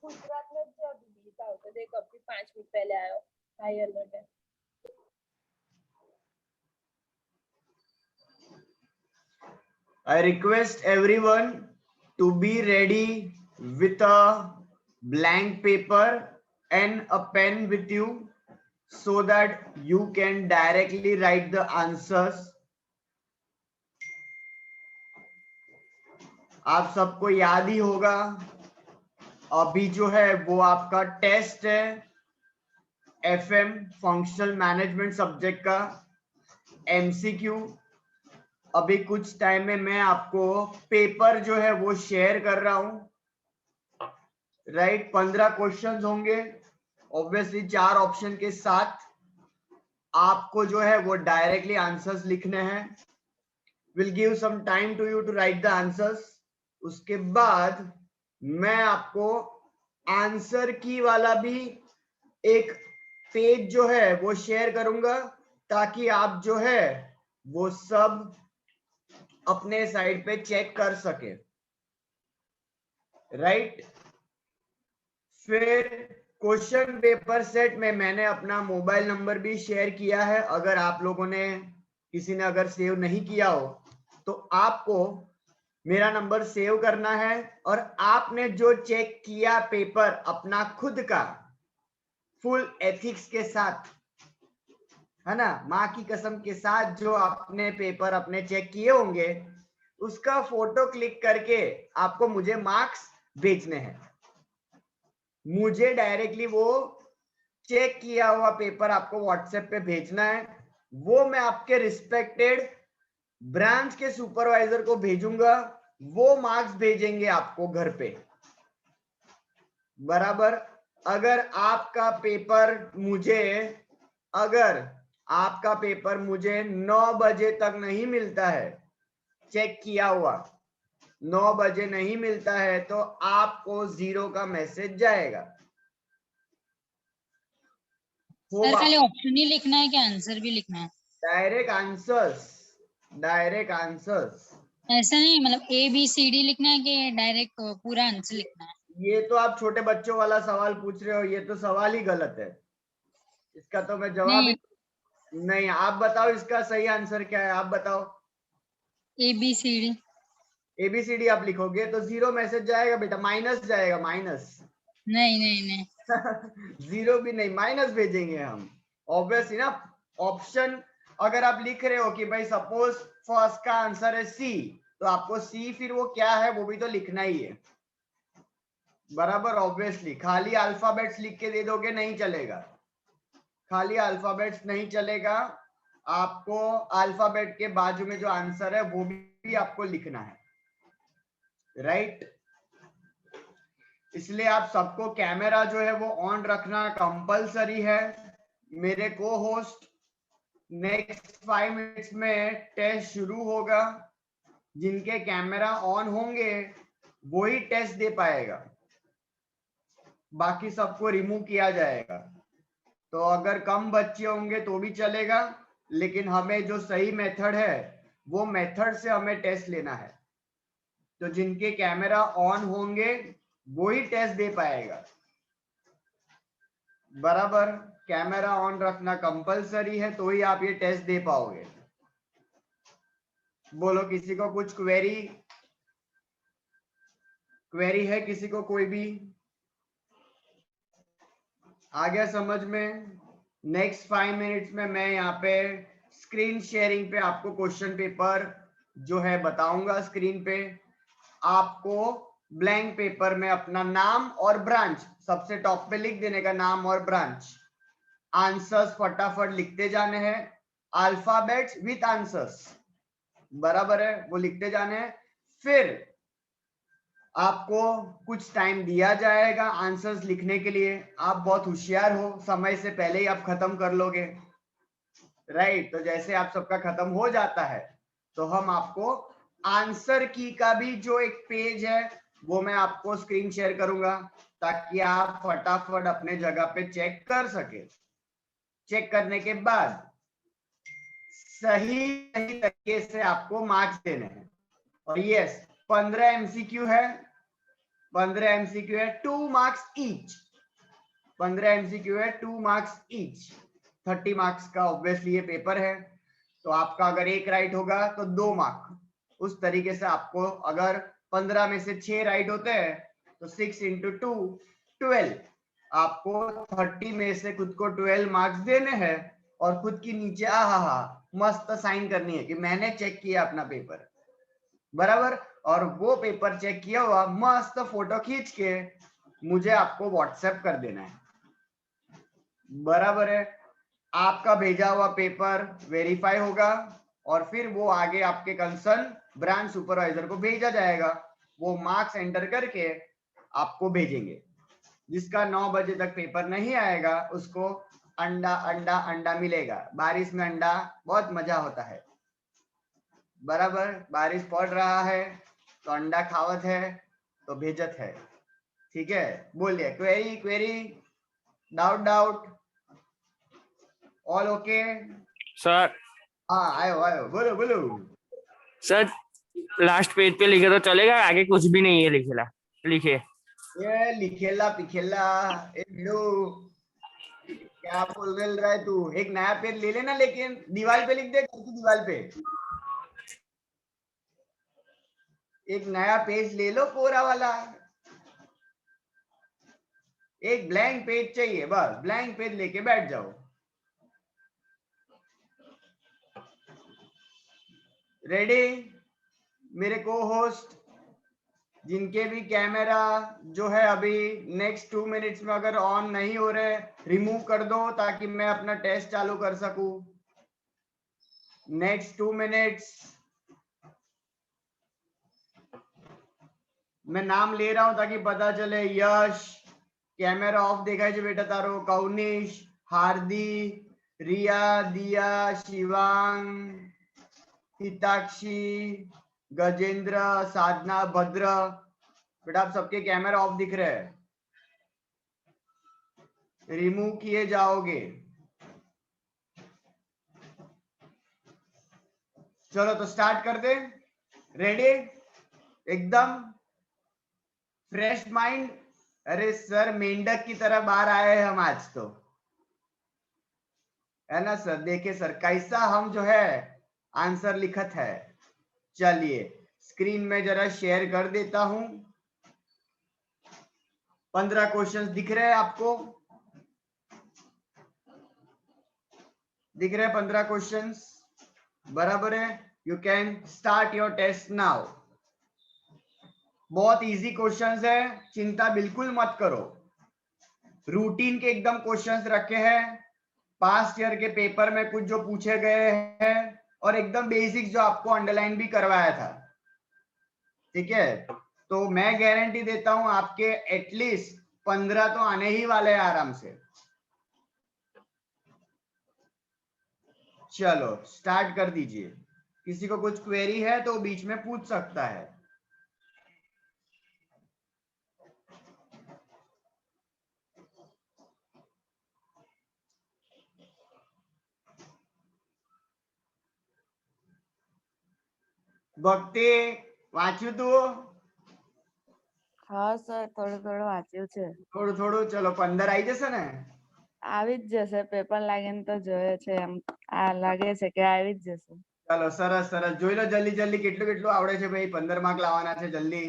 ગુજરાતનો જ છે અભિજીત આવતો દેખ અભી 5 મિનિટ पहले आयो हाई अलर्ट है I request everyone to be ready with a blank paper and a pen with you so that you can directly write the answers. आप सबको याद ही होगा अभी जो है वो आपका टेस्ट है एफएम फंक्शनल मैनेजमेंट सब्जेक्ट का एमसीक्यू। अभी कुछ टाइम में मैं आपको पेपर जो है वो शेयर कर रहा हूं, राइट। 15 क्वेश्चंस होंगे, ऑब्वियसली 4 ऑप्शन के साथ आपको जो है वो डायरेक्टली आंसर्स लिखने हैं। Will give some time to you to write the answers. उसके बाद मैं आपको आंसर की वाला भी एक पेज जो है वो शेयर करूंगा ताकि आप जो है वो सब अपने साइड पे चेक कर सके, राइट। फिर क्वेश्चन पेपर सेट में मैंने अपना मोबाइल नंबर भी शेयर किया है। अगर आप लोगों ने किसी ने अगर सेव नहीं किया हो तो आपको मेरा नंबर सेव करना है और आपने जो चेक किया पेपर अपना खुद का फुल एथिक्स के साथ, है ना, माँ की कसम के साथ जो आपने पेपर अपने चेक किए होंगे उसका फोटो क्लिक करके आपको मुझे मार्क्स भेजने हैं। मुझे डायरेक्टली वो चेक किया हुआ पेपर आपको व्हाट्सएप पे भेजना है। वो मैं आपके रिस्पेक्टेड ब्रांच के सुपरवाइजर को भेजूंगा, वो मार्क्स भेजेंगे आपको घर पे, बराबर। अगर आपका पेपर मुझे 9 बजे तक नहीं मिलता है, चेक किया हुआ 9 बजे नहीं मिलता है तो आपको 0 का मैसेज जाएगा। सर खाली ऑप्शन ही लिखना है कि आंसर भी लिखना है? Direct answers. ऐसा नहीं, मतलब ABCD लिखना है कि डायरेक्ट पूरा आंसर लिखना है? ये तो आप छोटे बच्चों वाला सवाल पूछ रहे हो, ये तो सवाल ही गलत है, इसका तो मैं जवाब ही नहीं। आप बताओ इसका सही आंसर क्या है, आप बताओ। ABCD आप लिखोगे तो 0 मैसेज जाएगा बेटा, माइनस जाएगा, माइनस। नहीं 0 भी नहीं, माइनस भेजेंगे हम, ऑब्वियसली ना। ऑप्शन अगर आप लिख रहे हो कि भाई सपोज फर्स्ट का आंसर है सी, तो आपको सी फिर वो क्या है वो भी तो लिखना ही है, बराबर। ऑब्वियसली खाली अल्फाबेट्स लिख के दे दोगे नहीं चलेगा, खाली अल्फाबेट्स नहीं चलेगा, आपको अल्फाबेट के बाजू में जो आंसर है वो भी आपको लिखना है, राइट। इसलिए आप सबको कैमरा जो है वो ऑन रखना कंपलसरी है। मेरे को होस्ट नेक्स्ट 5 मिनट्स में टेस्ट शुरू होगा, जिनके कैमरा ऑन होंगे वही टेस्ट दे पाएगा, बाकी सबको रिमूव किया जाएगा। तो अगर कम बच्चे होंगे तो भी चलेगा, लेकिन हमें जो सही मेथड है वो मेथड से हमें टेस्ट लेना है। तो जिनके कैमरा ऑन होंगे वही टेस्ट दे पाएगा, बराबर। कैमरा ऑन रखना कंपलसरी है तो ही आप ये टेस्ट दे पाओगे। बोलो किसी को कुछ क्वेरी है, किसी को कोई भी आ गया समझ में? नेक्स्ट 5 मिनट्स में मैं यहाँ पे स्क्रीन शेयरिंग पे आपको क्वेश्चन पेपर जो है बताऊंगा। स्क्रीन पे आपको ब्लैंक पेपर में अपना नाम और ब्रांच सबसे टॉप पे लिख देने का, नाम और ब्रांच। आंसर्स फटाफट लिखते जाने हैं, अल्फाबेट्स विथ आंसर्स, बराबर है, वो लिखते जाने हैं। फिर आपको कुछ टाइम दिया जाएगा आंसर्स लिखने के लिए। आप बहुत होशियार हो, समय से पहले ही आप खत्म कर लोगे, राइट। तो जैसे आप सबका खत्म हो जाता है तो हम आपको आंसर की का भी जो एक पेज है वो मैं आपको स्क्रीन शेयर करूंगा ताकि आप फटाफट अपने जगह पे चेक कर सके। चेक करने के बाद सही तरीके से आपको मार्क्स देने हैं। और यस 15 MCQ है, 15 एमसीक्यू है, 2 मार्क्स ईच। 15 एमसीक्यू है, 2 मार्क्स ईच। 30 मार्क्स का ऑब्वियसली ये पेपर है, तो आपका अगर एक राइट होगा तो 2 मार्क। उस तरीके से आपको अगर 15 में से 6 राइट होते हैं तो 6 इंटू 2 12। आपको 30 में से खुद को 12 मार्क्स देने हैं और खुद की नीचे आहा मस्त साइन करनी है कि मैंने चेक किया अपना पेपर, बराबर। और वो पेपर चेक किया हुआ मस्त फोटो खींच के मुझे आपको व्हाट्सएप कर देना है, बराबर है। आपका भेजा हुआ पेपर वेरीफाई होगा और फिर वो आगे आपके कंसर्न ब्रांच सुपरवाइजर को भेजा जाएगा। वो मार्क्स एंटर करके आपको भेजेंगे। जिसका 9 बजे तक पेपर नहीं आएगा उसको अंडा अंडा अंडा मिलेगा। बारिश में अंडा बहुत मजा होता है, बराबर। बारिश पड़ रहा है तो अंडा खावत है तो भेजत है, ठीक है। बोलिए query query, doubt doubt, all okay. Sir हाँ आयो आयो, बोलो बोलो। सर लास्ट पेज पे लिखे तो चलेगा, आगे कुछ भी नहीं है लिखे। ये लिखेला पिखेला ए भिड़ो, क्या बोल रहा है तू? एक नया पेन ले लेना, लेकिन दीवार पे लिख दे, घर की दीवार पे एक नया पेज ले लो, कोरा वाला। एक ब्लैंक पेज चाहिए, बस ब्लैंक पेज लेके बैठ जाओ। रेडी? मेरे को होस्ट जिनके भी कैमरा जो है अभी नेक्स्ट 2 मिनट्स में अगर ऑन नहीं हो रहे, रिमूव कर दो ताकि मैं अपना टेस्ट चालू कर सकूं। नेक्स्ट 2 मिनट्स मैं नाम ले रहा हूं ताकि पता चले। यश, कैमरा ऑफ देखा है बेटा तारो। कौनिश, हार्दी, रिया, दिया, शिवांग, हिताक्षी, गजेंद्र, साधना, भद्र, बेटा आप सबके कैमरा ऑफ दिख रहे हैं, रिमूव किए जाओगे। चलो तो स्टार्ट कर दे। रेडी? एकदम फ्रेश माइंड। अरे सर मेंढक की तरह बाहर आए हैं हम आज तो, है ना सर? देखिए सर कैसा हम जो है आंसर लिखत है। चलिए स्क्रीन में जरा शेयर कर देता हूं। 15 क्वेश्चंस दिख रहे हैं आपको? दिख रहे हैं 15 क्वेश्चंस? बराबर है। You can start your test now. बहुत इजी क्वेश्चंस है, चिंता बिल्कुल मत करो। रूटीन के एकदम क्वेश्चंस रखे हैं, पास्ट ईयर के पेपर में कुछ जो पूछे गए हैं और एकदम बेसिक जो आपको अंडरलाइन भी करवाया था, ठीक है। तो मैं गारंटी देता हूं आपके एटलीस्ट 15 तो आने ही वाले हैं आराम से। चलो स्टार्ट कर दीजिए। किसी को कुछ क्वेरी है तो बीच में पूछ सकता है। ભક્તિ વાંચ્યું તું? હા સર થોડું થોડું વાંચ્યું છે. થોડું થોડું? ચલો 15 આવી જશે ને? આવી જ જશે, પેપર લાગીને તો જોઈએ છે, એમ આ લાગે છે કે આવી જ જશે. ચલો સરસ સરસ, જોઈ લો જલ્દી જલ્દી કેટલું કેટલું આવડે છે ભાઈ। 15 मार्क लावाना છે जल्दी।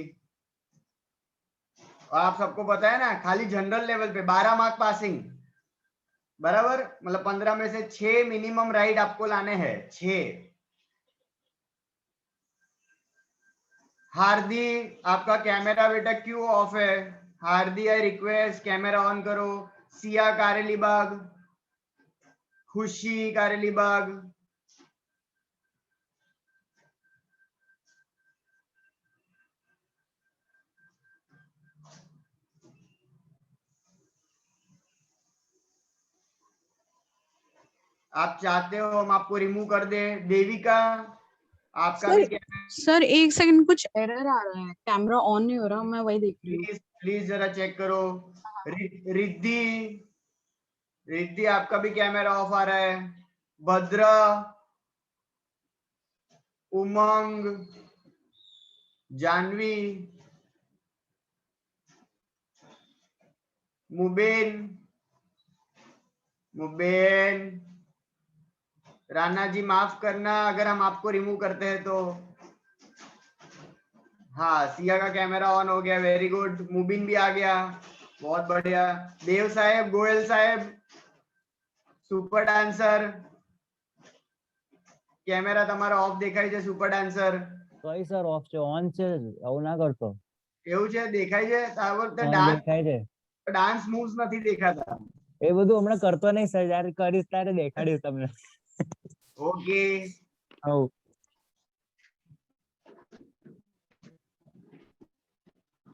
और आप सबको पता है ना, खाली जनरल लेवल पे 12 मार्क पासिंग, बराबर। मतलब 15 में से 6 मिनिमम राइट आपको लाने हैं, 6। हार्दी आपका कैमरा बेटा क्यों ऑफ है? Hearty I request camera on करो। सिया कारेलीबाग, खुशी कारेलीबाग, आप चाहते हो हम आपको रिमूव कर दे? देविका आपका भी कैमरा, सर एक सेकंड, कुछ एरर आ रहा है, कैमरा ऑन नहीं हो रहा, मैं वही देख रही हूँ। प्लीज प्लीज जरा चेक करो। रिद्धि, रिद्धि आपका भी कैमरा ऑफ आ रहा है। भद्र, उमंग, जानवी, मुबीन, मुबीन, राना जी माफ करना अगर हम आपको रिमूव करते हैं तो। हाँ, सिया का कैमरा ऑन हो गया, वेरी गुड। मुबीन भी आ गया, बहुत बढ़िया। देव साहेब, गोयल साहेब, सुपर डांसर, कैमरा તમારો ઓફ દેખાય છે super dancer? Sorry sir of છે ઓન છે આવું ના કરતો એવું છે? દેખાય છે તારો તો હા ડાન્સ દેખાય છે ડાન્સ મૂવ્સ નથી દેખાતા। એ બધું હમણાં કરતો નહીં સર જ્યારે કરીશ ત્યારે દેખાડીશ તમને ओके, હઉ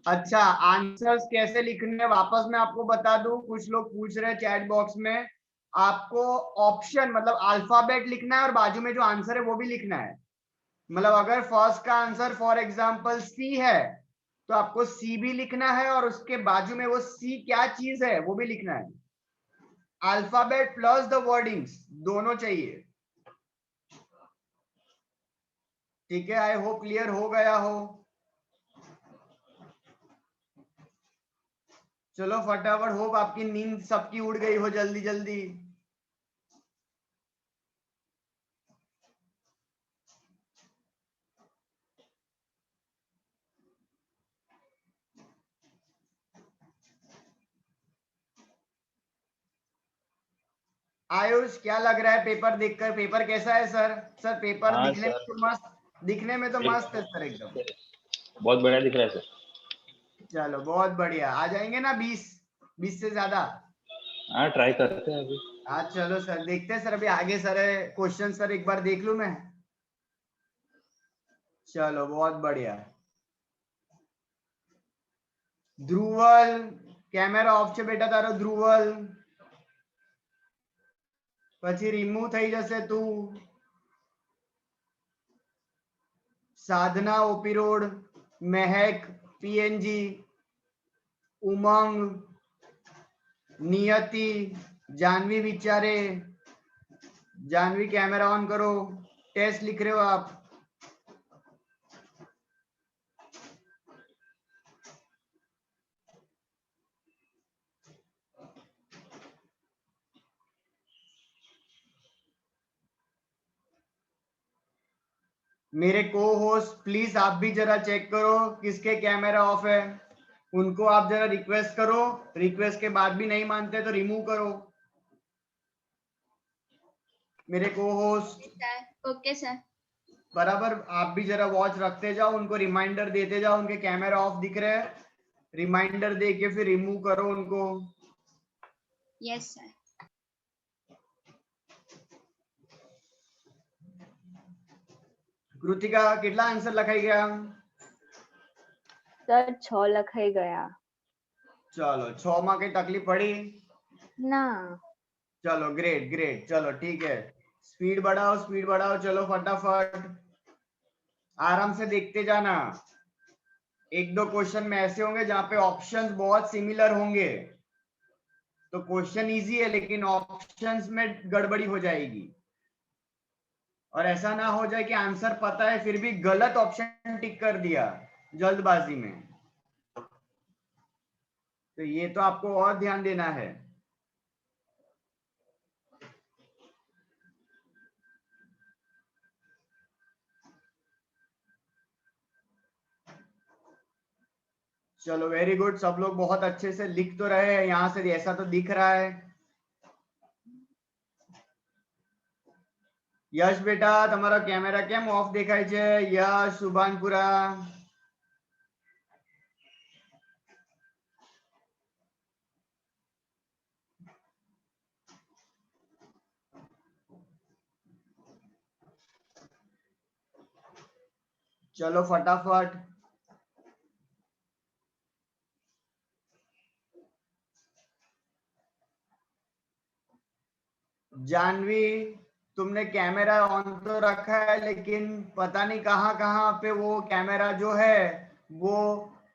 अच्छा आंसर्स कैसे लिखने हैं वापस मैं आपको बता दूं। कुछ लोग पूछ रहे हैं चैट बॉक्स में, आपको ऑप्शन मतलब अल्फाबेट लिखना है और बाजू में जो आंसर है वो भी लिखना है। मतलब अगर फर्स्ट का आंसर फॉर एग्जांपल सी है तो आपको सी भी लिखना है और उसके बाजू में वो सी क्या चीज है वो भी लिखना है। अल्फाबेट प्लस द वर्डिंग्स दोनों चाहिए। ठीक है, आई होप क्लियर हो गया हो। चलो फटाफट, होप आपकी नींद सबकी उड़ गई हो जल्दी जल्दी। आयुष, क्या लग रहा है पेपर देखकर? पेपर कैसा है सर? सर पेपर हाँ दिखने में सर, तो मस्त, दिखने में तो मस्त है सर एकदम। बहुत बढ़िया दिख रहा है सर। चलो बहुत बढ़िया, आ जाएंगे ना 20 से ज्यादा? हाँ ट्राई करते हैं अभी। हाँ चलो सर, देखते हैं सर। अभी आगे सर क्वेश्चन सर एक बार देख लूं मैं। चलो बहुत बढ़िया। ध्रुवल, कैमरा ऑफ છે બેટા તારો ध्रुवल, પછી રિમૂવ થઈ જશે તું। साधना ओपी रोड, महक पीएनजी, उमंग, नियति, जानवी विचारे, जानवी कैमरा ऑन करो। टेस्ट लिख रहे हो आप? मेरे को होस्ट प्लीज आप भी जरा चेक करो किसके कैमरा ऑफ है, उनको आप जरा रिक्वेस्ट करो। रिक्वेस्ट के बाद भी नहीं मानते तो रिमूव करो। मेरे को होस्ट ओके सर। बराबर, आप भी जरा वॉच रखते जाओ, उनको रिमाइंडर देते जाओ। उनके कैमरा ऑफ दिख रहे हैं, रिमाइंडर दे के फिर रिमूव करो उनको। Yes sir. કૃતિકા, કેટલા આન્સર લખાઈ ગયા? સર 6 લખાઈ ગયા। चलो 6 માં કઈ તકલીફ પડી? ના। चलो ग्रेट ग्रेट, चलो ठीक है। स्पीड बढ़ाओ, स्पीड बढ़ाओ, चलो फटाफट आराम से देखते जाना। एक दो क्वेश्चन में ऐसे होंगे जहां पे ऑप्शंस बहुत सिमिलर होंगे, तो क्वेश्चन इजी है लेकिन ऑप्शंस में गड़बड़ी हो जाएगी। और ऐसा ना हो जाए कि आंसर पता है फिर भी गलत ऑप्शन टिक कर दिया जल्दबाजी में। तो ये तो आपको और ध्यान देना है। चलो वेरी गुड, सब लोग बहुत अच्छे से लिख तो रहे हैं, यहां से ऐसा तो दिख रहा है। यश बेटा, તમારો કેમેરા કેમ ઓફ દેખાય છે? यश, સુભાનપુરા, चलो फटाफट। जानवी, तुमने कैमरा ऑन तो रखा है लेकिन पता नहीं कहाँ कहाँ पे वो कैमरा जो है वो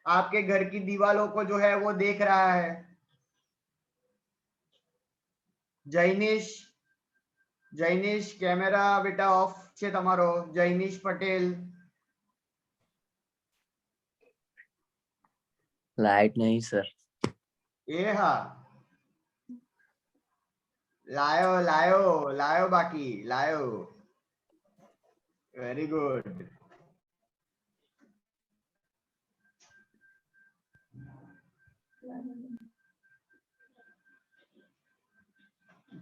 आपके घर की दीवारों को जो है वो देख रहा है। जैनिश, जैनिश कैमरा बेटा ऑफ છે તમારો। जैनिश पटेल, लाइट नहीं सर। ये हाँ, लायो लायो लायो, बाकी लायो, वेरी गुड।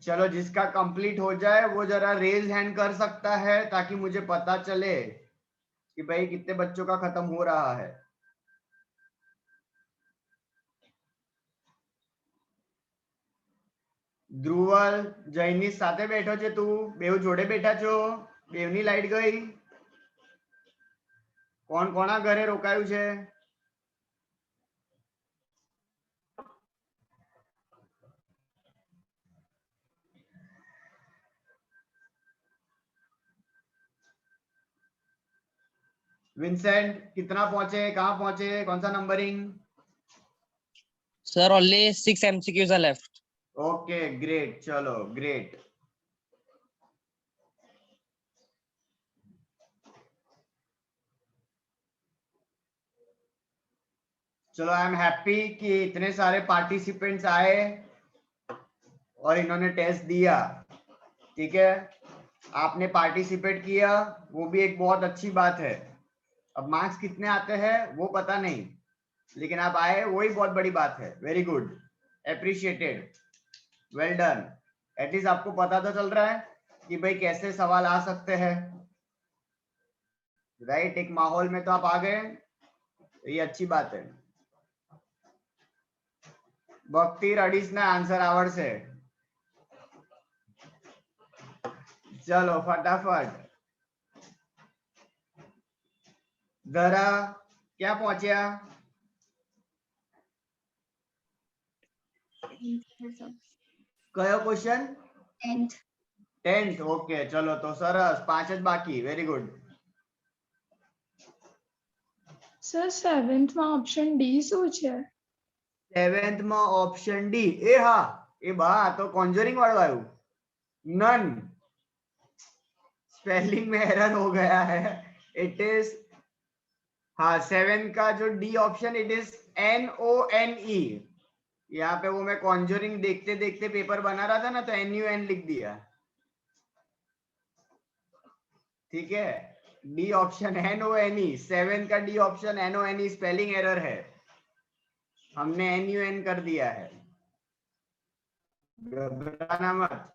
चलो, जिसका कंप्लीट हो जाए वो जरा रेज हैंड कर सकता है ताकि मुझे पता चले कि भाई कितने बच्चों का खत्म हो रहा है। ધ્રુવલ, જયની સાથે બેઠો છે તું? બેવ જોડે બેઠા છો? બેવની લાઈટ ગઈ? કોણ કોના ઘરે રોકાયું છે? विंसेंट, कितना पहुंचे, कहाँ पहुंचे, कौन सा numbering? Sir, only 6 MCQs are left. Okay great, चलो ग्रेट। चलो, आई एम हैप्पी कि इतने सारे पार्टिसिपेंट्स आए और इन्होंने टेस्ट दिया। ठीक है, आपने पार्टिसिपेट किया, वो भी एक बहुत अच्छी बात है। अब मार्क्स कितने आते हैं वो पता नहीं, लेकिन आप आए वही बहुत बड़ी बात है। Very good, appreciated, well done. At least आपको पता तो चल रहा है कि भाई कैसे सवाल आ सकते हैं, राइट? एक माहौल में तो आप आ गए, ये अच्छी बात है। भक्ति रडीस ना आंसर आवर से, चलो फटाफट। धरा, क्या पहुंचा? कयो क्वेश्चन? 10th, ओके चलो तो सरस, 5 જ બાકી, વેરી ગુડ। સર 7th માં ઓપ્શન ડી શું છે? 7th માં ઓપ્શન ડી, એ હા, એ બા તો કોન્જરિંગ વાળું આવ્યું, नन। स्पेलिंग में एरर हो गया है, इट इज, हाँ 7 का जो D option, it is NONE। यहाँ पे वो मैं कॉन्जरिंग देखते देखते पेपर बना रहा था ना, तो NUN लिख दिया। ठीक है, डी ऑप्शन NONE, 7 का D option NONE, spelling error है, हमने NUN कर दिया है, घबराना मत।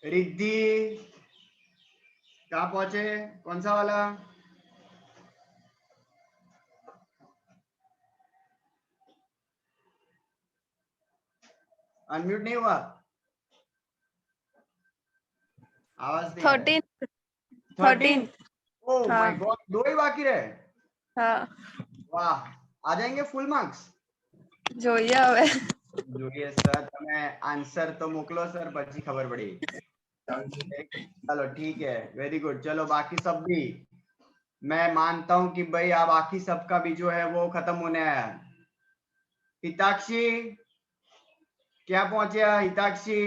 रिद्धि, कहाँ पहुंचे, कौन सा वाला? अनम्यूट नहीं हुआ, आवाज नहीं आ रहा। 13। ओह माय गॉड, 2 ही बाकी रहे। वाह, आ जाएंगे फुल मार्क्स? જોઈએ હવે। જોઈએ સર, તમે આન્સર તો મોકલો સર, પછી ખબર પડી। चलो ठीक है, वेरी गुड। चलो बाकी सब भी मैं मानता हूं कि भाई आप बाकी सबका भी जो है वो खत्म होने आया। हिताक्षी, क्या पहुंचे हिताक्षी?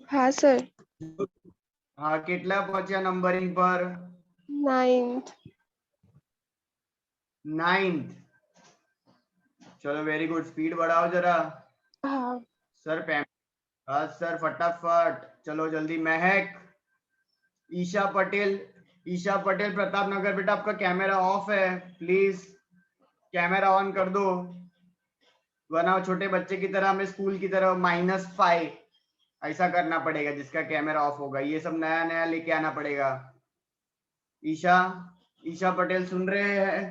હા સર। हाँ, कितना पहुंचा नंबरिंग पर? 9th। 9th, चलो वेरी गुड, स्पीड बढ़ाओ जरा। हाँ सर हाँ सर, फटाफट चलो जल्दी। महक, ईशा पटेल, ईशा पटेल प्रताप नगर, बेटा आपका कैमरा ऑफ है, प्लीज कैमरा ऑन कर दो, वरना छोटे बच्चे की तरह हमें स्कूल की तरह -5 ऐसा करना पड़ेगा, जिसका कैमरा ऑफ होगा। ये सब नया नया लेके आना पड़ेगा। ईशा पटेल सुन रहे हैं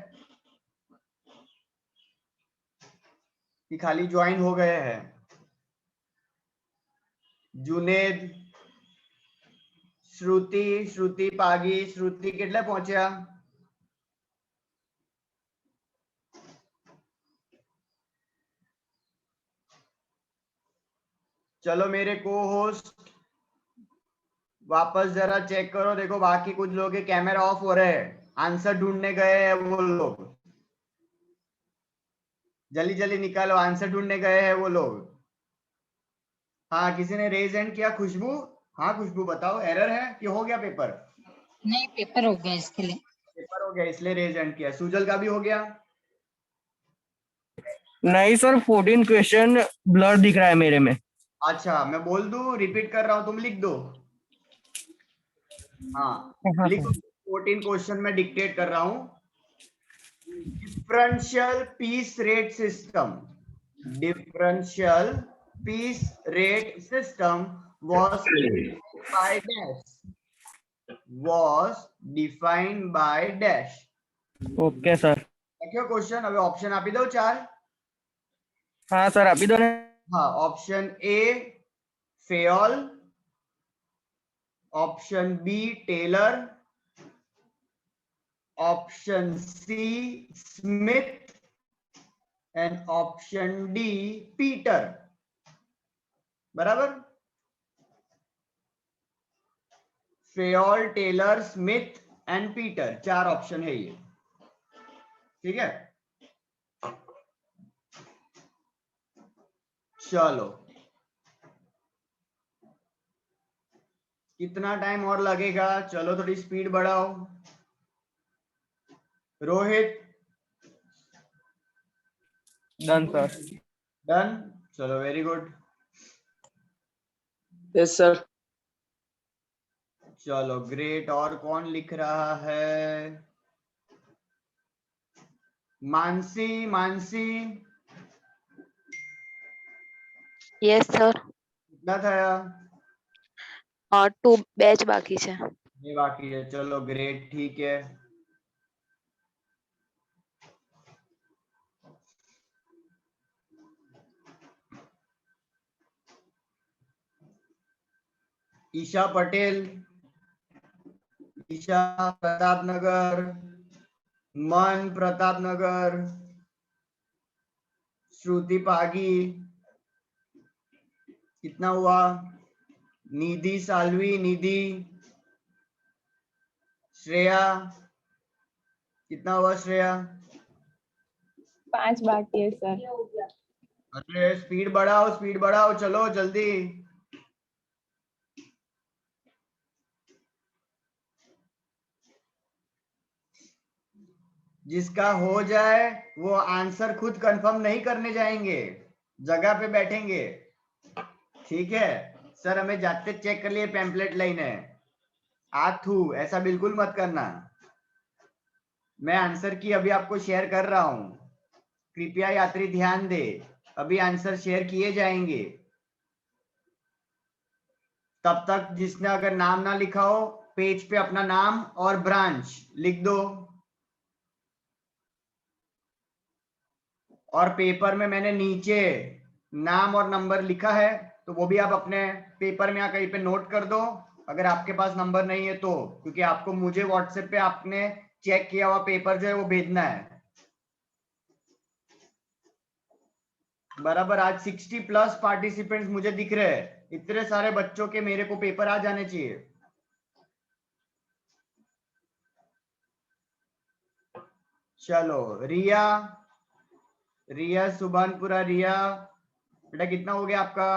कि खाली ज्वाइन हो गए हैं? जुनेद, श्रुति पागी, श्रुति कितने पहुंचा? चलो मेरे को होस्ट वापस जरा चेक करो, देखो बाकी कुछ लोग के कैमरा ऑफ हो रहे हैं, आंसर ढूंढने गए हैं वो लोग, जल्दी जल्दी निकालो, आंसर ढूंढने गए हैं वो लोग। हाँ, किसी ने रेज हैंड किया? खुशबू, हाँ खुशबू बताओ, एरर है कि हो गया पेपर? नहीं पेपर हो गया इसके लिए। पेपर हो गया इसलिए रेज हैंड किया। सुजल का भी हो गया? नहीं सर 14 क्वेश्चन ब्लर दिख रहा है मेरे में। अच्छा मैं बोल दूं, रिपीट कर रहा हूं, तुम लिख दो। हाँ हाँ लिखो। सर। 14 क्वेश्चन में डिक्टेट कर रहा हूं। Differential piece rate system, differential piece rate system was by dash, was defined by dash। Okay sir. देखियो क्वेश्चन, अभी ऑप्शन आप ही दो 4। हाँ सर आप ही दो। हाँ option A Fayol, option B Taylor, option C Smith and option D Peter. बराबर? Fayol, Taylor, Smith and Peter, 4 option है ये। ठीक है चलो, कितना टाइम और लगेगा? चलो थोड़ी स्पीड बढ़ाओ। Rohit done sir. डन? चलो वेरी गुड। Yes, sir. चलो ग्रेट। और कौन लिख रहा है? Mansi, Mansi yes sir. कितना था? और 2 बैच बाकी છે। ये बाकी है। चलो ग्रेट, ठीक है। ईशा पटेल, ईशा प्रताप नगर, मन प्रताप नगर, श्रुति पागी कितना हुआ? निधि सालवी, निधि, श्रेया कितना हुआ? श्रेया 5 बाकी है सर। अरे स्पीड बढ़ाओ, स्पीड बढ़ाओ, चलो जल्दी। जिसका हो जाए वो आंसर खुद कंफर्म नहीं करने जाएंगे, जगह पे बैठेंगे। ठीक है सर, हमें जाते चेक कर लिए पैम्पलेट लाइन है। आथू ऐसा बिल्कुल मत करना। मैं आंसर की अभी आपको शेयर कर रहा हूं, कृपया यात्री ध्यान दे। अभी आंसर शेयर किए जाएंगे। तब तक जिसने अगर नाम ना लिखा हो, पेज पे अपना नाम और ब्रांच लिख दो। और पेपर में मैंने नीचे नाम और नंबर लिखा है, तो वो भी आप अपने पेपर में या कहीं पे नोट कर दो, अगर आपके पास नंबर नहीं है तो, क्योंकि आपको मुझे व्हाट्सएप पे आपने चेक किया हुआ पेपर जो है वो भेजना है। बराबर? आज 60+ पार्टिसिपेंट्स मुझे दिख रहे हैं। इतने सारे बच्चों के मेरे को पेपर आ जाने चाहिए। चलो रिया, रिया सुभानपुरा, रिया बेटा कितना हो गया आपका?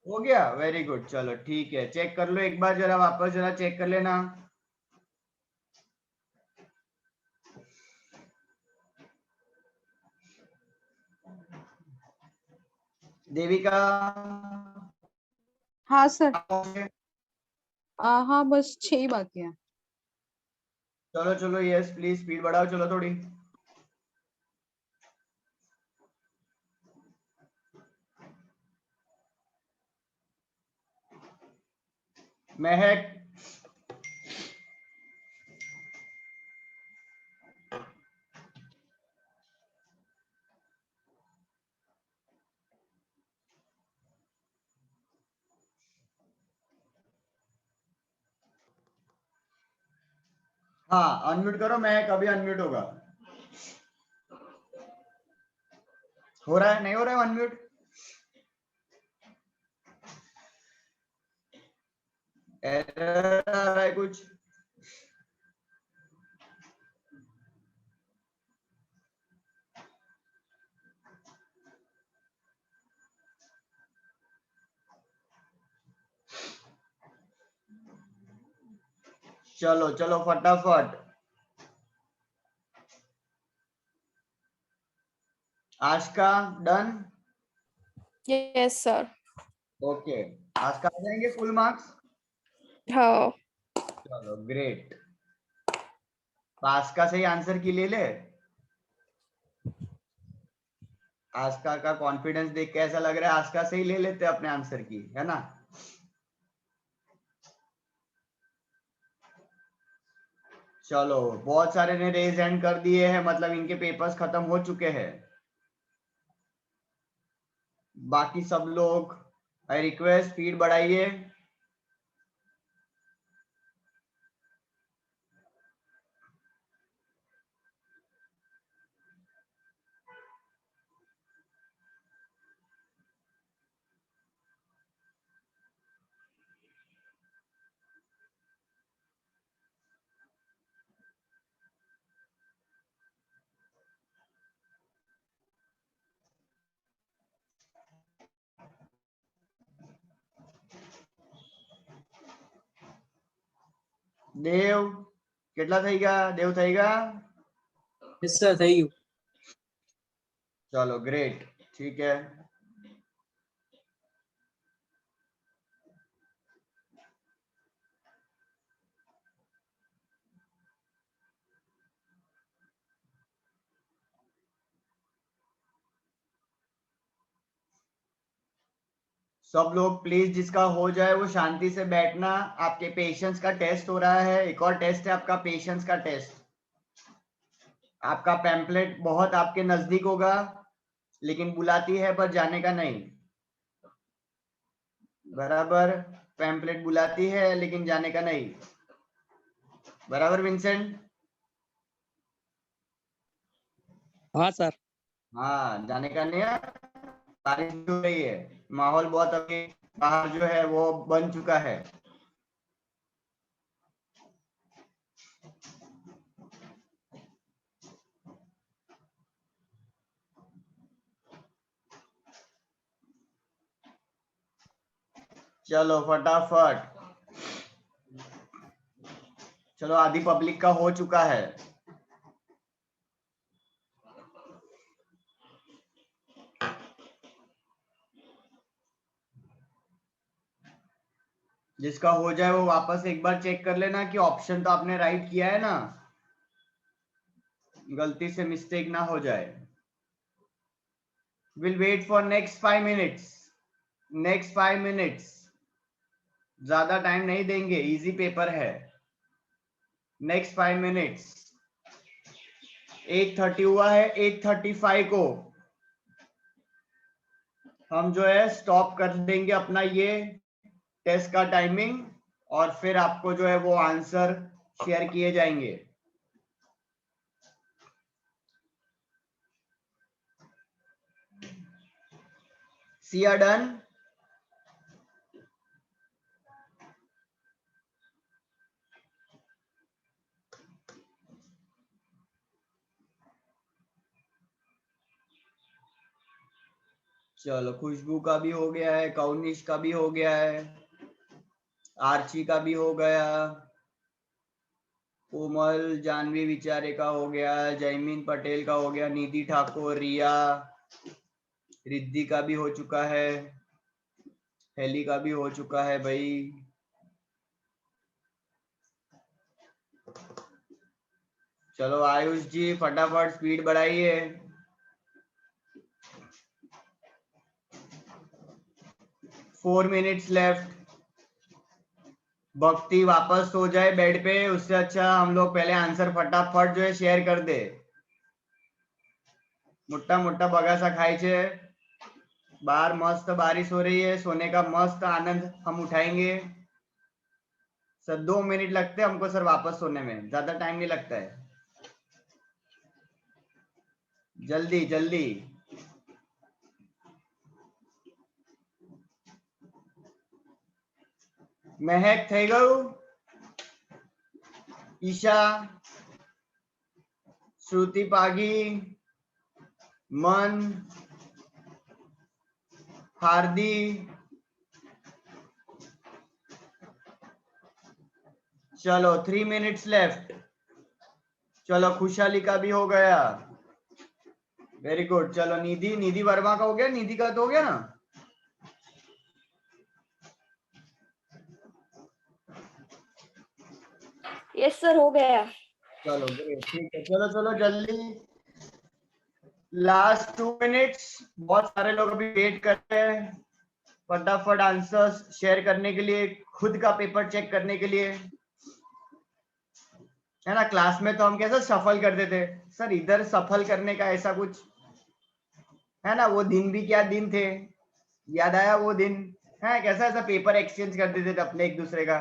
हो गया, वेरी गुड। चलो ठीक है, चेक कर लो एक बार जरा, वापस जरा चेक कर लेना। देविका हाँ सर। हाँ बस 6 ही बाकी है। चलो चलो, यस प्लीज स्पीड बढ़ाओ, चलो थोड़ी। महक, हाँ अनम्यूट करो। महक अभी अनम्यूट होगा। हो रहा है? नहीं हो रहा है अनम्यूट? एरर आ रहा है कुछ? चलो चलो फटाफट। आज का डन। Yes sir. ओके, आज का आ जाएंगे फुल मार्क्स। हाँ चलो ग्रेट। आस्का से ही आंसर की ले ले। आस्का का कॉन्फिडेंस देख के ऐसा लग रहा है आस्का से ही ले लेते अपने आंसर की, है ना। चलो बहुत सारे ने रेज हैंड कर दिए हैं, मतलब इनके पेपर्स खत्म हो चुके हैं। बाकी सब लोग आई रिक्वेस्ट स्पीड बढ़ाइए। देव કેટલા થઈ ગયા? દેવ થઈ ગયા? यस सर થઈ ગયું. चलो ग्रेट, ठीक है। सब लोग प्लीज जिसका हो जाए वो शांति से बैठना। आपके पेशेंस का टेस्ट हो रहा है, एक और टेस्ट है आपका पेशेंस का टेस्ट। आपका पैम्पलेट बहुत आपके नजदीक होगा, लेकिन बुलाती है पर जाने का नहीं। बराबर, पैम्पलेट बुलाती है लेकिन जाने का नहीं। बराबर विंसेंट? हाँ सर. हाँ, जाने का नहीं है। बारिश हो रही है, माहौल बहुत अभी बाहर जो है वो बन चुका है। चलो फटाफट। चलो आधी पब्लिक का हो चुका है। जिसका हो जाए वो वापस एक बार चेक कर लेना कि ऑप्शन तो आपने राइट किया है ना, गलती से मिस्टेक ना हो जाए। Will wait for next 5 minutes. Next 5 minutes, ज्यादा टाइम नहीं देंगे, इजी पेपर है। Next 5 minutes. 8:30 हुआ है, 8:35 को हम जो है स्टॉप कर देंगे अपना ये टेस्ट का टाइमिंग, और फिर आपको जो है वो आंसर शेयर किए जाएंगे। See are done. चलो खुशबू का भी हो गया है, कौनिश का भी हो गया है, आर्ची का भी हो गया, कोमल जानवी विचारे का हो गया, जयमीन पटेल का हो गया, निधि ठाकुर, रिया, रिद्धि का भी हो चुका है, हेली का भी हो चुका है भाई। चलो आयुष जी फटाफट स्पीड बढ़ाइए। Four minutes left. भक्ति वापस सो जाए बेड पे, उससे अच्छा हम लोग पहले आंसर फटाफट जो है शेयर कर दे। मोटा मोटा बगासा खाई छे, बाहर मस्त बारिश हो रही है, सोने का मस्त आनंद हम उठाएंगे। सर 2 मिनट लगते हैं हमको सर वापस सोने में, ज्यादा टाइम नहीं लगता है। जल्दी जल्दी। महक થઈ ગયું? ईशा, श्रुति पागी, मन, हार्दी, चलो 3 मिनट्स लेफ्ट। चलो खुशहाली का भी हो गया, वेरी गुड। चलो निधि, निधि वर्मा का हो गया, निधि का तो हो गया ना। यस सर हो गया। चलो ग्रेट, ठीक है। चलो चलो जल्दी, लास्ट 2 मिनट्स। बहुत सारे लोग अभी वेट कर रहे हैं फटाफट आंसर्स शेयर करने के लिए, खुद का पेपर चेक करने के लिए, है ना। क्लास में तो हम कैसे सफल करते थे सर, इधर सफल करने का ऐसा कुछ है ना। वो दिन भी क्या दिन थे, याद आया वो दिन है। कैसा ऐसा पेपर एक्सचेंज करते थे अपने एक दूसरे का,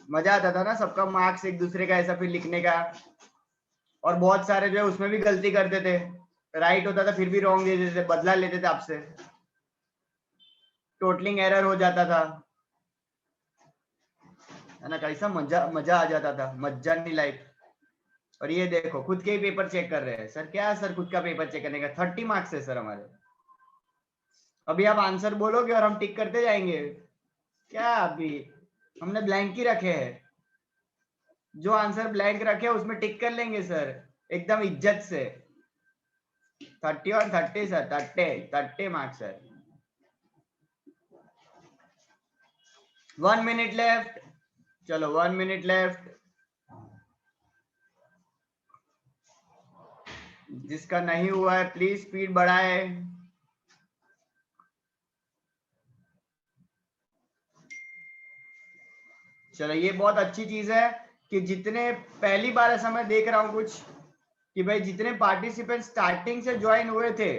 मजा आता था ना। सबका मार्क्स एक दूसरे का ऐसा फिर लिखने का, और बहुत सारे जो है उसमें भी गलती करते थे, राइट होता था फिर भी रॉन्ग दे देते थे, बदला लेते थे आपसे, टोटलिंग एरर हो जाता था, है ना। कैसा मजा मजा आ जाता था, मजा नहीं लाइफ। और ये देखो खुद के ही पेपर चेक कर रहे हैं सर। क्या सर खुद का पेपर चेक करने का 30 मार्क्स है सर हमारे। अभी आप आंसर बोलोगे और हम टिक करते जाएंगे क्या। अभी हमने ब्लैंक ही रखे हैं, जो आंसर ब्लैंक रखे उसमें टिक कर लेंगे सर एकदम इज्जत से। 30 और 30 sir, 30 marks sir. 1 minute left. चलो 1 मिनट लेफ्ट। जिसका नहीं हुआ है प्लीज स्पीड बढ़ाए। चलो ये बहुत अच्छी चीज है कि जितने पहली बार ऐसा मैं देख रहा हूं कुछ कि भाई जितने पार्टिसिपेंट स्टार्टिंग से ज्वाइन हुए थे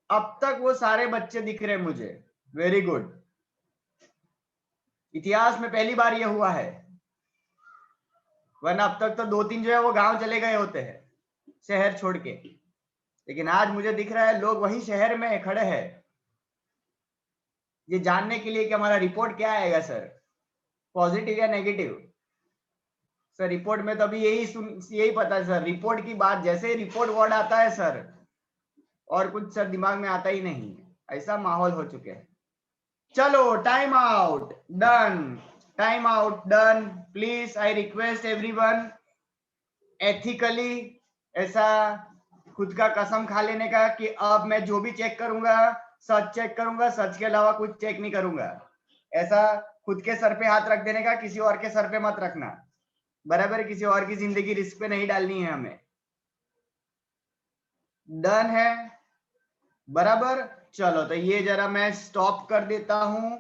अब तक वो सारे बच्चे दिख रहे हैं मुझे, वेरी गुड। इतिहास में पहली बार ये हुआ है, वरना अब तक तो 2-3 जो है वो गांव चले गए होते हैं शहर छोड़ के, लेकिन आज मुझे दिख रहा है लोग वही शहर में खड़े हैं ये जानने के लिए कि हमारा रिपोर्ट क्या आएगा सर, पॉजिटिव या नेगेटिव। सर रिपोर्ट में तो अभी यही पता है सर, रिपोर्ट की बात, जैसे ही रिपोर्ट वर्ड आता है सर और कुछ सर दिमाग में आता ही नहीं, ऐसा माहौल हो चुके हैं। चलो time out done, time out done. Please I request everyone ethically ऐसा खुद का कसम खा लेने का कि अब मैं जो भी चेक करूंगा सच चेक करूंगा, सच के अलावा कुछ चेक नहीं करूंगा। ऐसा खुद के सर पे हाथ रख देने का, किसी और के सर पे मत रखना, बराबर। किसी और की जिंदगी रिस्क पे नहीं डालनी है हमें, डन है बराबर। चलो तो ये जरा मैं स्टॉप कर देता हूं।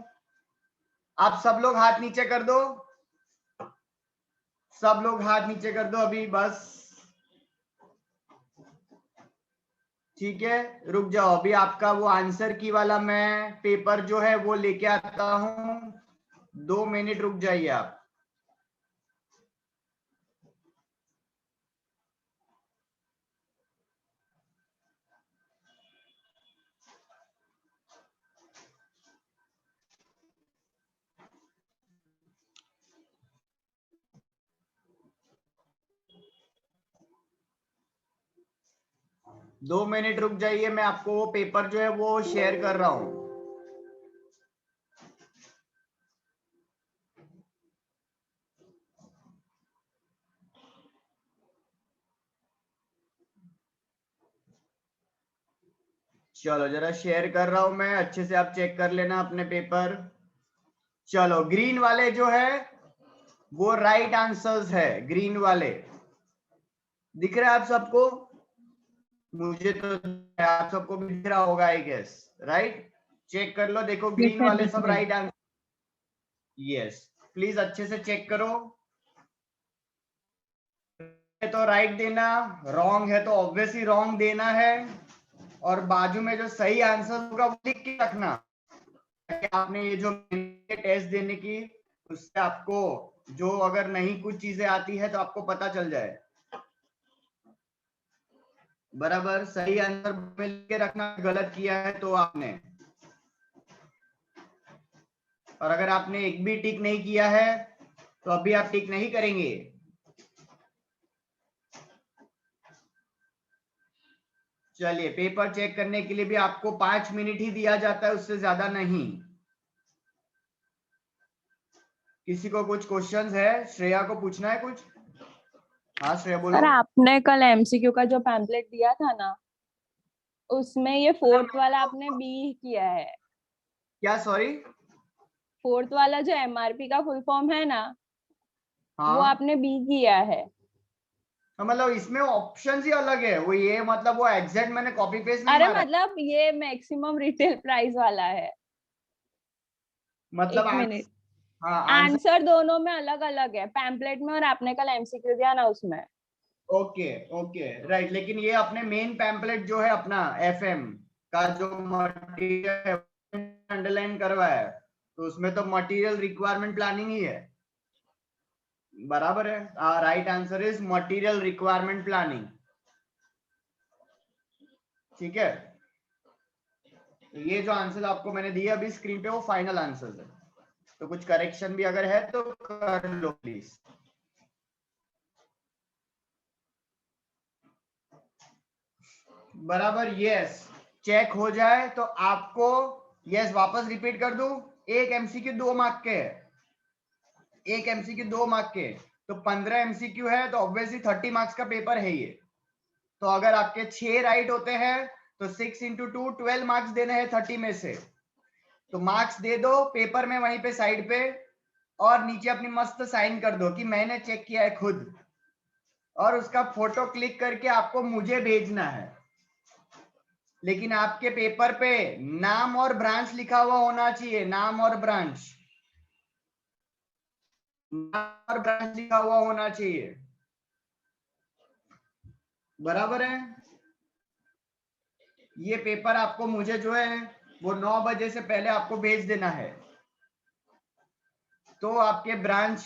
आप सब लोग हाथ नीचे कर दो, सब लोग हाथ नीचे कर दो अभी बस, ठीक है। रुक जाओ, अभी आपका वो आंसर की वाला मैं पेपर जो है वो लेके आता हूं, 2 मिनट रुक जाइए आप। दो मिनट रुक जाइए, मैं आपको वो पेपर जो है वो शेयर कर रहा हूं। चलो जरा शेयर कर रहा हूं मैं, अच्छे से आप चेक कर लेना अपने पेपर। चलो ग्रीन वाले जो है वो राइट आंसर्स है, ग्रीन वाले दिख रहा है आप सबको, मुझे तो आप सबको भी दिख रहा होगा आई गेस, राइट। चेक कर लो, देखो ग्रीन वाले सब राइट आंसर, यस। प्लीज अच्छे से चेक करो, तो राइट देना, रॉन्ग है तो ऑब्वियसली रॉन्ग देना है, और बाजू में जो सही आंसर होगा वो लिख के रखना। आपने ये जो टेस्ट देने की उससे आपको जो अगर नहीं कुछ चीजें आती है तो आपको पता चल जाए, बराबर। सही आंसर में लिख के रखना, गलत किया है तो आपने, और अगर आपने एक भी टिक नहीं किया है तो अभी आप टिक नहीं करेंगे। चलिए पेपर चेक करने के लिए भी आपको 5 मिनट ही दिया जाता है, उससे ज्यादा नहीं, किसी को कुछ क्वेश्चंस है? श्रेया को पूछना है कुछ? हाँ श्रेया बोलो। सर आपने कल एमसीक्यू का जो पैम्पलेट दिया था ना, उसमें ये फोर्थ वाला आपने बी किया है। क्या? सॉरी, फोर्थ वाला जो एमआरपी का फुल फॉर्म है ना, वो हाँ आपने बी किया है। तो मतलब इसमें ऑप्शंस ही अलग है। वो ये मतलब वो एग्जैक्ट मैंने कॉपी पेस्ट नहीं अरे मारा है। मतलब ये मैक्सिमम रिटेल प्राइस वाला है। मतलब एक मिनट, हाँ आंसर। आंसर दोनों में अलग अलग है, पैम्पलेट में और आपने कल एमसीक्यू दिया ना उसमें। ओके ओके राइट, लेकिन ये अपने मेन पैम्पलेट जो है अपना एफएम का जो मटेरियल अंडरलाइन करवाया है, तो उसमें तो मटेरियल रिक्वायरमेंट प्लानिंग ही है। बराबर है, right answer is material requirement planning. ठीक है, तो ये जो आंसर आपको मैंने दिए अभी स्क्रीन पे वो फाइनल आंसर है। तो कुछ करेक्शन भी अगर है तो कर लो प्लीज। बराबर, यस। चेक हो जाए तो आपको यस वापस रिपीट कर दूं। एक एमसीक्यू 2 मार्क के है, एक एमसीक्यू 2 मार्क के, तो 15 एमसीक्यू है तो ऑब्वियसली 30 मार्क्स का पेपर है ये। तो अगर आपके 6 राइट होते हैं तो 6 इंटू 2 12 मार्क्स देने हैं 30 में से। तो मार्क्स दे दो पेपर में वहीं पे साइड पे, और नीचे अपनी मस्त साइन कर दो कि मैंने चेक किया है खुद, और उसका फोटो क्लिक करके आपको मुझे भेजना है। लेकिन आपके पेपर पे नाम और ब्रांच लिखा हुआ होना चाहिए, नाम और ब्रांच, नाम और ब्रांच लिखा हुआ होना चाहिए। बराबर है, ये पेपर आपको मुझे जो है वो 9 बजे से पहले आपको भेज देना है। तो आपके ब्रांच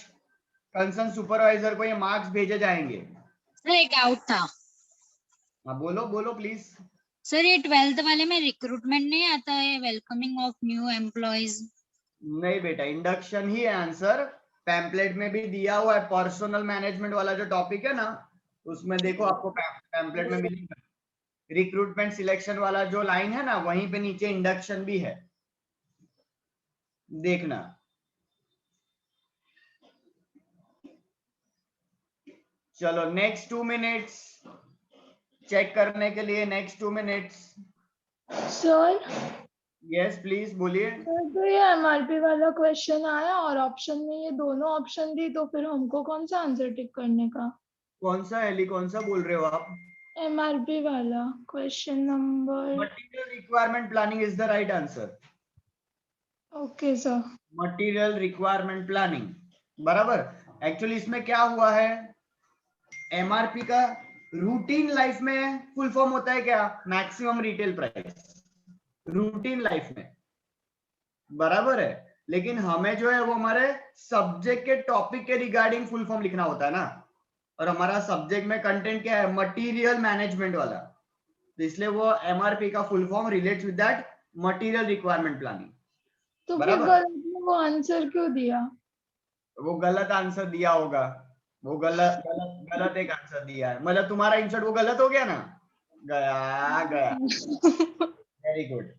कंसर्न सुपरवाइजर को ये मार्क्स भेजे जाएंगे। सर एक डाउट था। हाँ बोलो बोलो प्लीज। सर ये 12th वाले में रिक्रूटमेंट नहीं आता है, वेलकमिंग ऑफ न्यू एम्प्लॉयज? नहीं बेटा, इंडक्शन ही है आंसर। पैम्पलेट में भी दिया हुआ है, पर्सनल मैनेजमेंट वाला जो टॉपिक है ना, उसमें देखो आपको पैम्पलेट में मिलेगा। रिक्रूटमेंट सिलेक्शन वाला जो लाइन है ना, वहीं पे नीचे इंडक्शन भी है, देखना। चलो नेक्स्ट 2 मिनट्स चेक करने के लिए, next 2 minutes. Sir yes please बोलिए। तो ये एमआरपी वाला क्वेश्चन आया और ऑप्शन में ये दोनों ऑप्शन दी, तो फिर हमको कौन सा आंसर टिक करने का? कौन सा एली, कौन सा बोल रहे हो आप? एमआरपी वाला question number. Material requirement planning is the right answer. Okay sir. Material requirement planning, बराबर। एक्चुअली इसमें क्या हुआ है, एमआरपी का रूटीन लाइफ में फुल फॉर्म होता है क्या? Maximum retail price, routine life में। बराबर है, लेकिन हमें जो है वो हमारे सब्जेक्ट के टॉपिक के रिगार्डिंग फुल फॉर्म लिखना होता है ना, और हमारा सब्जेक्ट में कंटेंट क्या है? मटेरियल मैनेजमेंट वाला। तो इसलिए वो एमआरपी का full form relates with that material requirement planning. तो फिर बराबर। गलत में वो आंसर क्यों दिया? वो गलत आंसर दिया होगा, वो गलत गलत गलत एक आंसर दिया है, मतलब तुम्हारा इंसर्ट वो गलत हो गया ना, गया गया। Very good.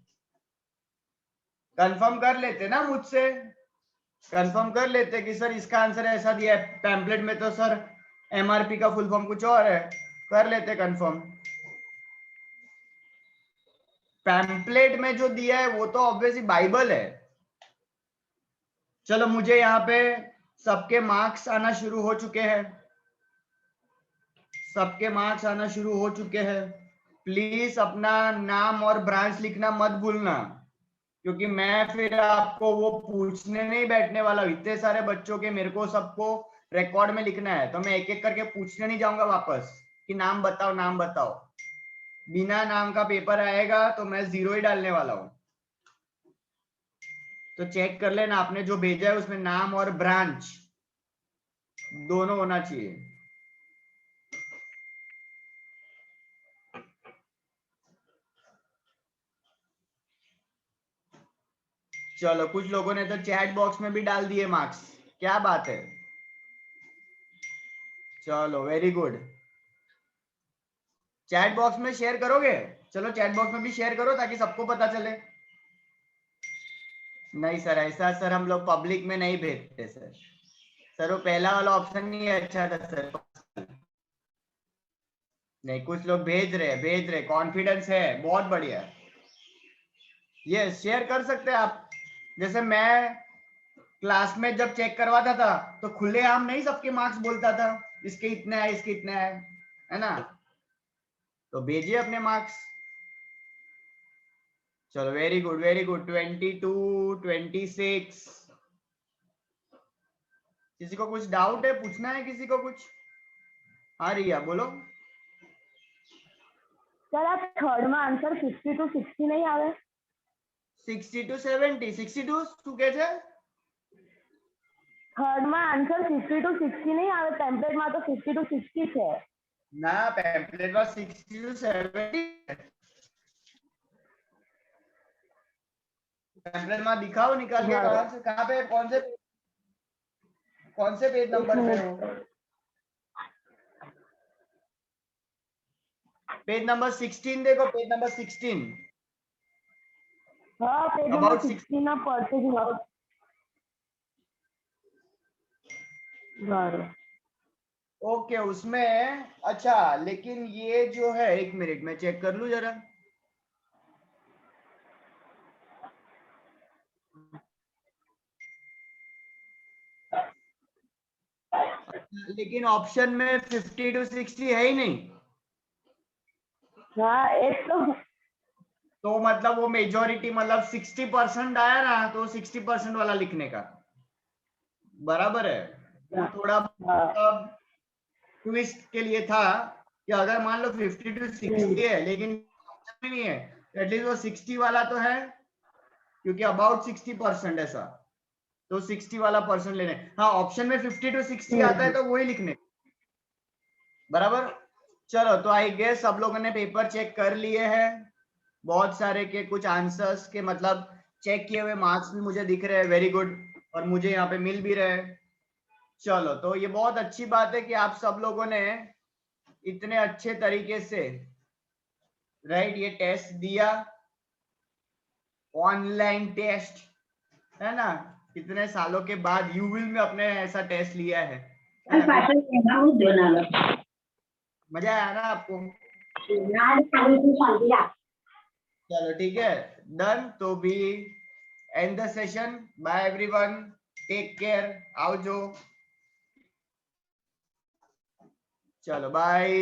कंफर्म कर लेते ना मुझसे, कंफर्म कर लेते कि सर इसका आंसर ऐसा दिया है, पैम्पलेट में तो सर एमआरपी का फुल फॉर्म कुछ और है। कर लेते कंफर्म। पैम्पलेट में जो दिया है वो तो ऑब्वियसली बाइबल है। चलो मुझे यहाँ पे सबके मार्क्स आना शुरू हो चुके हैं, सबके मार्क्स आना शुरू हो चुके हैं। प्लीज अपना नाम और ब्रांच लिखना मत भूलना, क्योंकि मैं फिर आपको वो पूछने नहीं बैठने वाला। इतने सारे बच्चों के मेरे को सबको रिकॉर्ड में लिखना है, तो मैं एक एक करके पूछने नहीं जाऊंगा वापस कि नाम बताओ नाम बताओ। बिना नाम का पेपर आएगा तो मैं 0 ही डालने वाला हूं। तो चेक कर लेना, आपने जो भेजा है उसमें नाम और ब्रांच दोनों होना चाहिए। चलो कुछ लोगों ने तो चैट बॉक्स में भी डाल दिए मार्क्स, क्या बात है। चलो वेरी गुड। चैट बॉक्स में शेयर करोगे? चलो चैट बॉक्स में भी शेयर करो ताकि सबको पता चले। नहीं सर, ऐसा सर हम लोग पब्लिक में नहीं भेजते सर। सर वो पहला वाला ऑप्शन नहीं अच्छा था सर। नहीं, कुछ लोग भेज रहे कॉन्फिडेंस है, बहुत बढ़िया। ये शेयर कर सकते हैं आप। जैसे मैं क्लास में जब चेक करवाता था तो खुलेआम नहीं सबके मार्क्स बोलता था, इसके इतने है, इसके इतने है ना। तो भेजिए अपने मार्क्स। चलो वेरी गुड वेरी गुड। 22, 26। किसी को कुछ डाउट है, पूछना है किसी को कुछ? हाँ रिया बोलो। सर आप थर्ड में आंसर 50 to 60 नहीं आवे? 60 to 70, 62 શું કે છે? થર્ડ માં આન્સર 50 to 60 નહીં આવે, ટેમ્પલેટ માં તો 50 to 60 છે. ના, પેમ્પલેટ માં 60 to 70 है। टेम्पलेट में दिखाओ निकाल के कहां से, कहां पे, कौन से पेज नंबर पे हो? पेज नंबर 16 देखो, पेज नंबर 16। हाँ पेज नंबर 16 ना परसेंट मार्क्स। ओके उसमें अच्छा, लेकिन ये जो है, एक मिनट में चेक कर लूं जरा। लेकिन ऑप्शन में 50 to 60 है ही नहीं। हाँ एक तो मतलब वो मेजोरिटी, मतलब 60% आया ना, तो 60% वाला लिखने का बराबर है। वो थोड़ा ट्विस्ट के लिए था कि अगर मान लो 50 to 60 है लेकिन ऑप्शन में नहीं है, एटलीस्ट वो 60 वाला तो है, क्योंकि अबाउट 60% ऐसा, तो 60 वाला परसेंट लेने। हाँ ऑप्शन में 50 to 60 आता है तो वही लिखने, बराबर। चलो तो आई गेस सब लोगों ने पेपर चेक कर लिए हैं, बहुत सारे के कुछ आंसर्स के मतलब चेक किए हुए मार्क्स भी मुझे दिख रहे हैं, वेरी गुड, और मुझे यहाँ पे मिल भी रहे। चलो तो ये बहुत अच्छी बात है कि आप सब लोगों ने इतने अच्छे तरीके से राइट ये टेस्ट दिया, ऑनलाइन टेस्ट है ना, कितने सालों के बाद यूविल में अपने ऐसा टेस्ट लिया है ना? मजा आया ना आपको? चलो ठीक है, डन। तो भी and the session, bye everyone, take care, आओ जो, चलो बाय।